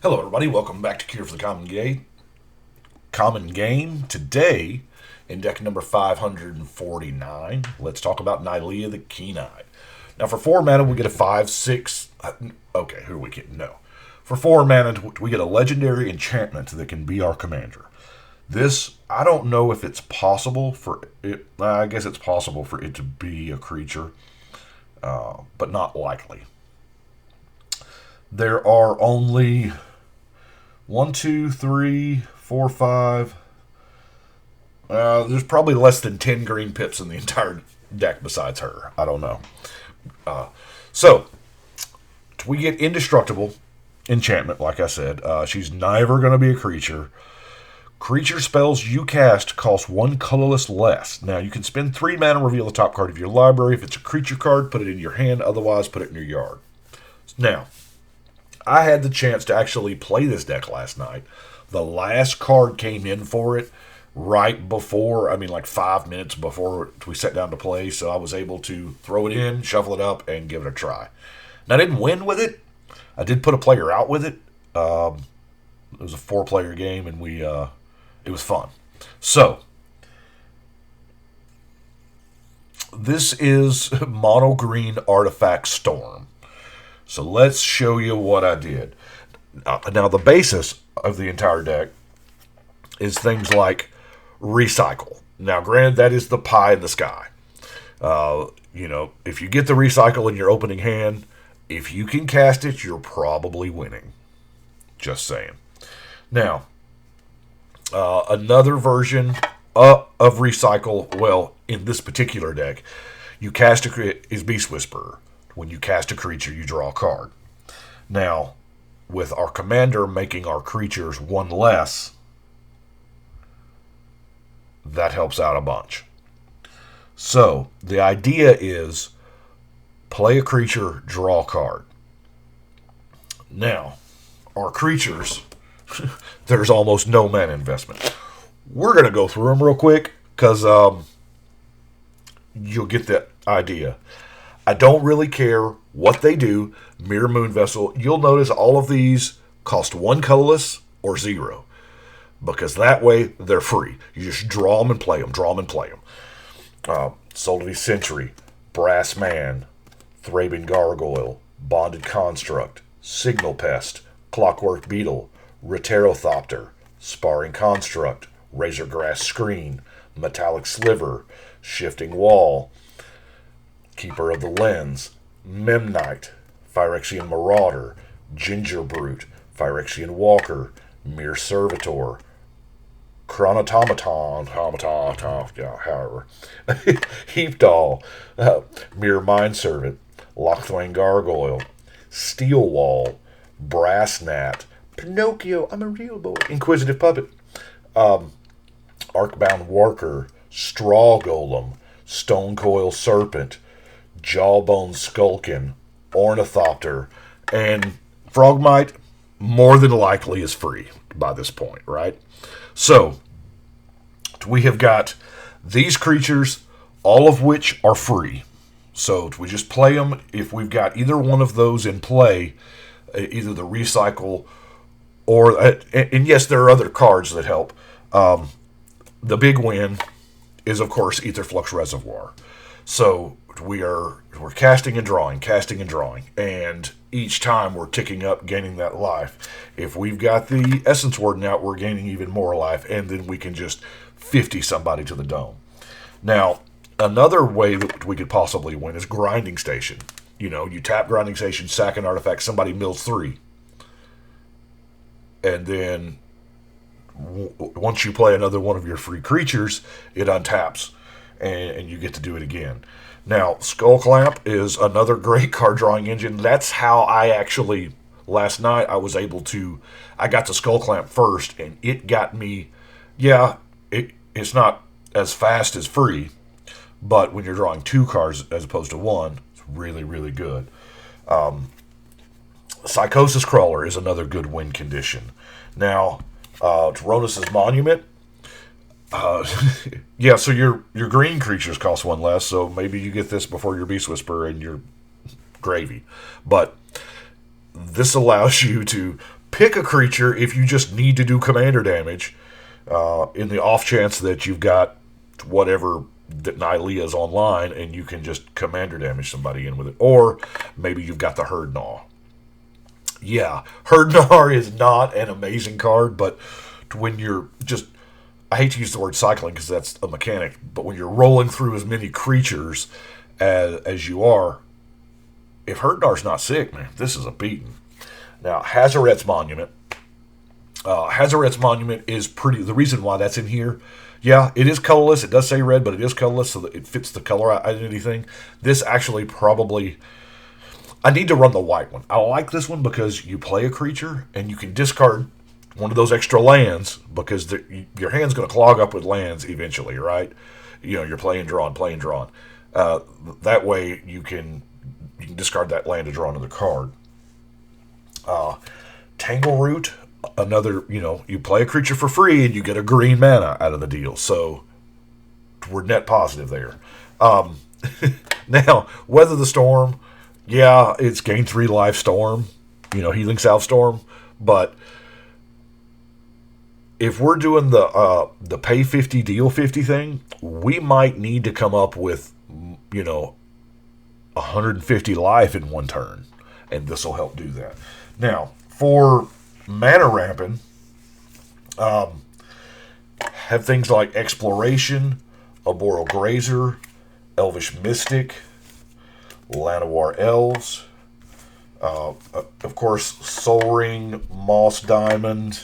Hello, everybody. Welcome back to Cure for the Common Game. Common Game. Today, in deck number 549, let's talk about Nylea the Keen-Eyed. Now, for 4 mana, we get a 5/6. Okay, who are we kidding? No. For 4 mana, we get a legendary enchantment that can be our commander. This, I don't know if it's possible for it. I guess it's possible for it to be a creature, but not likely. There are only one, two, three, four, five. There's probably less than 10 green pips in the entire deck besides her. I don't know. So, we get Indestructible Enchantment, like I said. She's never going to be a creature. Creature spells you cast cost 1 colorless less. Now, you can spend 3 mana, reveal the top card of your library. If it's a creature card, put it in your hand. Otherwise, put it in your yard. Now, I had the chance to actually play this deck last night. The last card came in for it right before, like 5 minutes before we sat down to play, so I was able to throw it in, shuffle it up, and give it a try. Now, I didn't win with it. I did put a player out with it. It was a 4-player game, and it was fun. So, this is Mono Green Artifact Storm. So let's show you what I did. Now, the basis of the entire deck is things like recycle. Now, granted, that is the pie in the sky. If you get the recycle in your opening hand, if you can cast it, you're probably winning. Just saying. Now, another version of recycle, well, in this particular deck, you cast is Beast Whisperer. When you cast a creature, you draw a card. Now, with our commander making our creatures 1 less, that helps out a bunch. So, the idea is play a creature, draw a card. Now, our creatures, there's almost no mana investment. We're going to go through them real quick because you'll get the idea. I don't really care what they do. Mirror Moon Vessel, you'll notice all of these cost 1 colorless or 0. Because that way, they're free. You just draw them and play them, draw them and play them. Solidity Sentry, Brass Man, Thraben Gargoyle, Bonded Construct, Signal Pest, Clockwork Beetle, Reterothopter, Sparring Construct, Razorgrass Screen, Metallic Sliver, Shifting Wall, Keeper of the Lens, Memnite, Phyrexian Marauder, Ginger Brute, Phyrexian Walker, Mere Servitor, Chronotomaton, however, Heapdoll, Mere Mindservant, Lochthwain Gargoyle, Steel Wall, Brass Gnat, Pinocchio, I'm a real boy, Inquisitive Puppet, Arcbound Worker, Straw Golem, Stonecoil Serpent, Jawbone Skulkin, Ornithopter, and Frogmite more than likely is free by this point, right? So, we have got these creatures, all of which are free. So, we just play them. If we've got either one of those in play, either the recycle or, and yes, there are other cards that help. The big win is, of course, Aetherflux Reservoir. So, we're casting and drawing, and each time we're ticking up, gaining that life. If we've got the Essence Warden out, we're gaining even more life, and then we can just 50 somebody to the dome. Now, another way that we could possibly win is Grinding Station. You tap Grinding Station, sack an artifact, somebody mills 3. And then once you play another one of your free creatures, it untaps, and you get to do it again. Now, Skull Clamp is another great card drawing engine. That's how I actually, last night, I got the Skull Clamp first, and it got me, it's not as fast as free, but when you're drawing 2 cards as opposed to 1, it's really, really good. Psychosis Crawler is another good win condition. Now, Tyrannus' Monument, so your green creatures cost 1 less, so maybe you get this before your Beast Whisperer and your gravy. But this allows you to pick a creature if you just need to do commander damage, in the off chance that you've got whatever that Nylea is online and you can just commander damage somebody in with it. Or maybe you've got the Herd Gnaw. Yeah, Herd Gnaw is not an amazing card, but when you're just, I hate to use the word cycling because that's a mechanic, but when you're rolling through as many creatures as you are, if Herd Gnaw's not sick, man, this is a beating. Now, Hazaret's Monument. Hazaret's Monument is pretty, the reason why that's in here, yeah, it is colorless. It does say red, but it is colorless, so that it fits the color identity thing. This actually probably, I need to run the white one. I like this one because you play a creature and you can discard one of those extra lands because your hand's going to clog up with lands eventually, right? You know, you're playing drawn. That way you can discard that land to draw another card. Tangle Root, another, you play a creature for free and you get a green mana out of the deal. So we're net positive there. Now, Weather the Storm, yeah, it's gain 3 life Storm, Healing Salve Storm, but if we're doing the pay 50, deal 50 thing, we might need to come up with, 150 life in one turn, and this will help do that. Now, for mana ramping, have things like Exploration, Arboreal Grazer, Elvish Mystic, Llanowar Elves, of course, Sol Ring, Moss Diamond.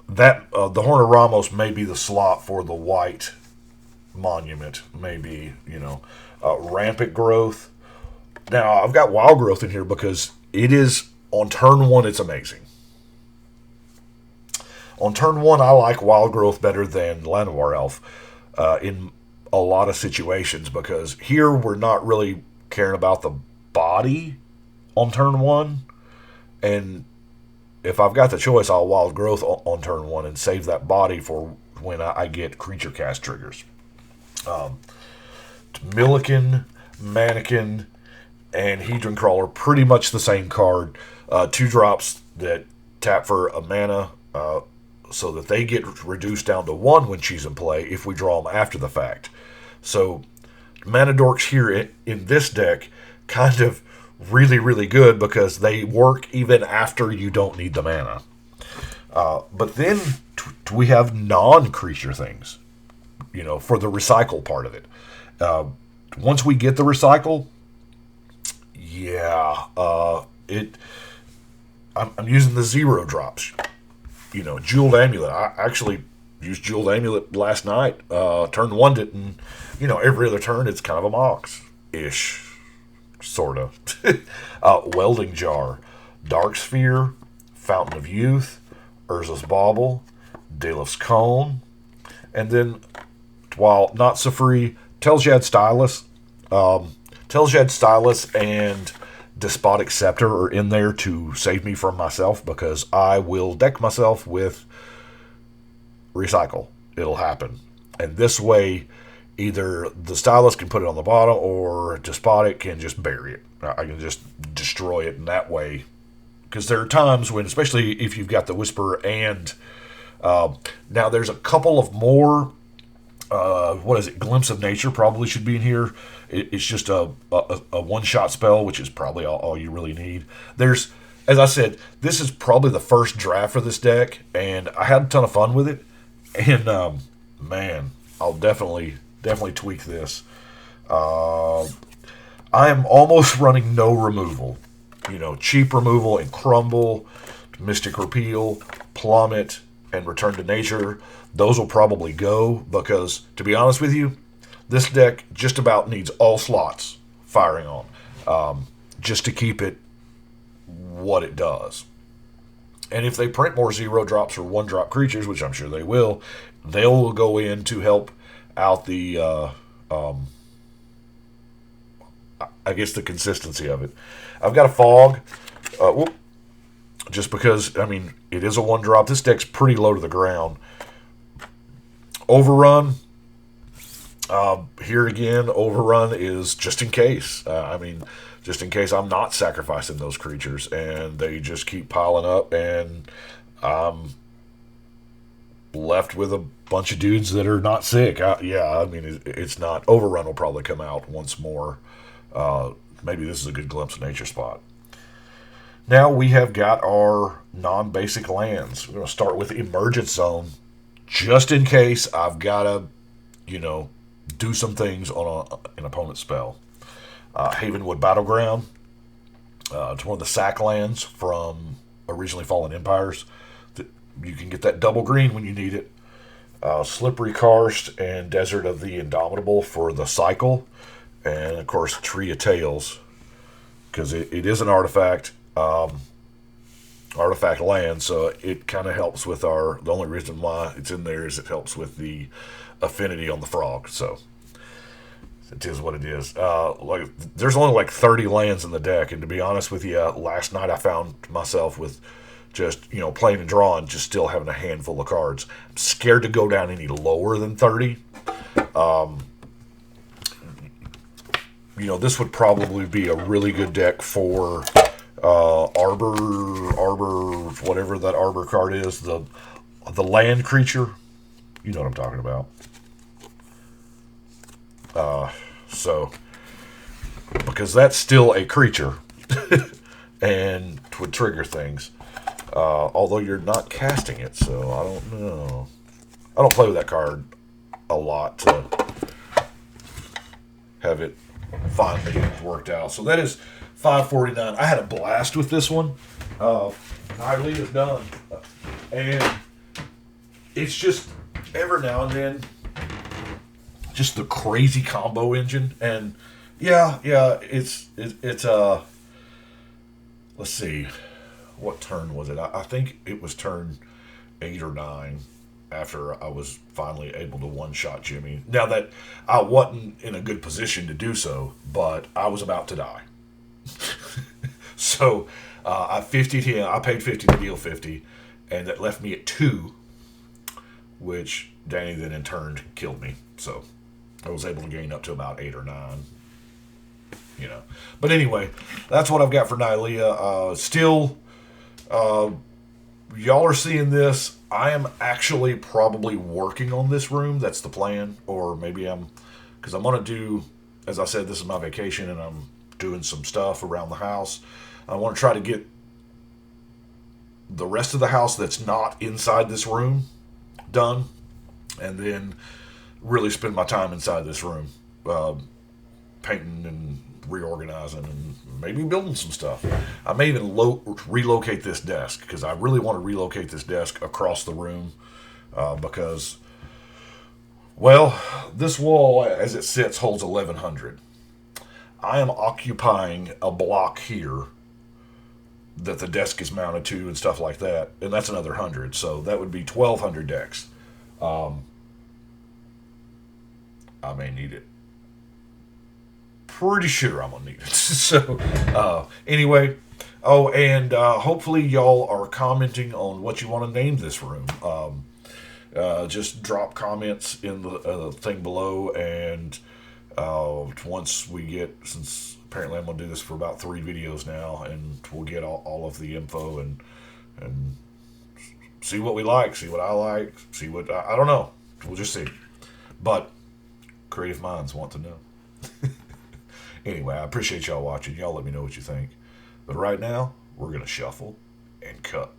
That the Horn of Ramos may be the slot for the white monument, maybe, Rampant Growth. Now, I've got Wild Growth in here because it is, on turn 1, it's amazing. On turn 1, I like Wild Growth better than Llanowar Elf in a lot of situations, because here we're not really caring about the body on turn 1, and if I've got the choice, I'll Wild Growth on turn 1 and save that body for when I get creature cast triggers. Milliken, Mannequin, and Hedron Crawler, pretty much the same card. 2 drops that tap for a mana, so that they get reduced down to 1 when she's in play if we draw them after the fact. So Mana Dorks here in this deck kind of really, really good because they work even after you don't need the mana. But then we have non-creature things, for the recycle part of it. Once we get the recycle, yeah, I'm using the 0 drops. Jeweled Amulet. I actually used Jeweled Amulet last night. Turn 1 didn't, every other turn it's kind of a Mox-ish. Sort of. Welding Jar, Dark Sphere, Fountain of Youth, Urza's Bauble, Dalef's Cone, and then, while not so free, Tel'Shad Stylus. Tel'Shad Stylus and Despotic Scepter are in there to save me from myself, because I will deck myself with Recycle. It'll happen. And this way, either the Stylus can put it on the bottom, or Despotic can just bury it. I can just destroy it in that way. Because there are times when, especially if you've got the Whisperer and... now, there's a couple of more... Glimpse of Nature probably should be in here. It's just a one-shot spell, which is probably all you really need. There's... As I said, this is probably the first draft for this deck, and I had a ton of fun with it. And, man, I'll definitely tweak this. I am almost running no removal. Cheap removal and Crumble, Mystic Repeal, Plummet, and Return to Nature. Those will probably go because, to be honest with you, this deck just about needs all slots firing on, just to keep it what it does. And if they print more 0 drops or 1 drop creatures, which I'm sure they will, they'll go in to help out the, I guess, the consistency of it. I've got a Fog, just because, it is a 1 drop. This deck's pretty low to the ground. Overrun, here again, Overrun is just in case. just in case I'm not sacrificing those creatures and they just keep piling up and I'm left with a bunch of dudes that are not sick. Yeah, I mean, it's not. Overrun will probably come out once more. Maybe this is a good glimpse of Nature Spot. Now we have got our non-basic lands. We're going to start with Emergence Zone, just in case I've got to, do some things on an opponent's spell. Havenwood Battleground. It's one of the sack lands from Originally Fallen Empires. You can get that double green when you need it. Slippery Karst and Desert of the Indomitable for the cycle. And, of course, Tree of Tales, because it is an artifact land, so it kind of helps with the only reason why it's in there is it helps with the affinity on the frog, so it is what it is. There's only like 30 lands in the deck, and to be honest with you, last night I found myself with just, playing and drawing, just still having a handful of cards. I'm scared to go down any lower than 30. This would probably be a really good deck for Arbor, whatever that Arbor card is, the land creature. You know what I'm talking about. Because that's still a creature and would trigger things. Although you're not casting it, so I don't know. I don't play with that card a lot to have it finally worked out. So that is $5.49. I had a blast with this one. Nylea is done. And it's just every now and then just the crazy combo engine. And yeah, it's let's see. What turn was it? I think it was turn 8 or 9 after I was finally able to one-shot Jimmy. Now that I wasn't in a good position to do so, but I was about to die. So I paid 50 to deal 50, and that left me at 2, which Danny then in turn killed me. So I was able to gain up to about 8 or 9. But anyway, that's what I've got for Nylea. Still, y'all are seeing this. I am actually probably working on this room. That's the plan. Or maybe because I'm going to do, as I said, this is my vacation and I'm doing some stuff around the house. I want to try to get the rest of the house that's not inside this room done, and then really spend my time inside this room, painting and reorganizing and maybe building some stuff. I may even relocate this desk, because I really want to relocate this desk across the room, because, well, this wall as it sits holds 1,100. I am occupying a block here that the desk is mounted to and stuff like that, and that's another 100, so that would be 1,200 decks. I may need it. Pretty sure I'm gonna need it. So anyway, and hopefully y'all are commenting on what you want to name this room. Just drop comments in the thing below, and once we get, since apparently I'm gonna do this for about 3 videos now, and we'll get all of the info and see what we like, see what I like, see what I don't know. We'll just see. But creative minds want to know. Anyway, I appreciate y'all watching. Y'all let me know what you think. But right now, we're going to shuffle and cut.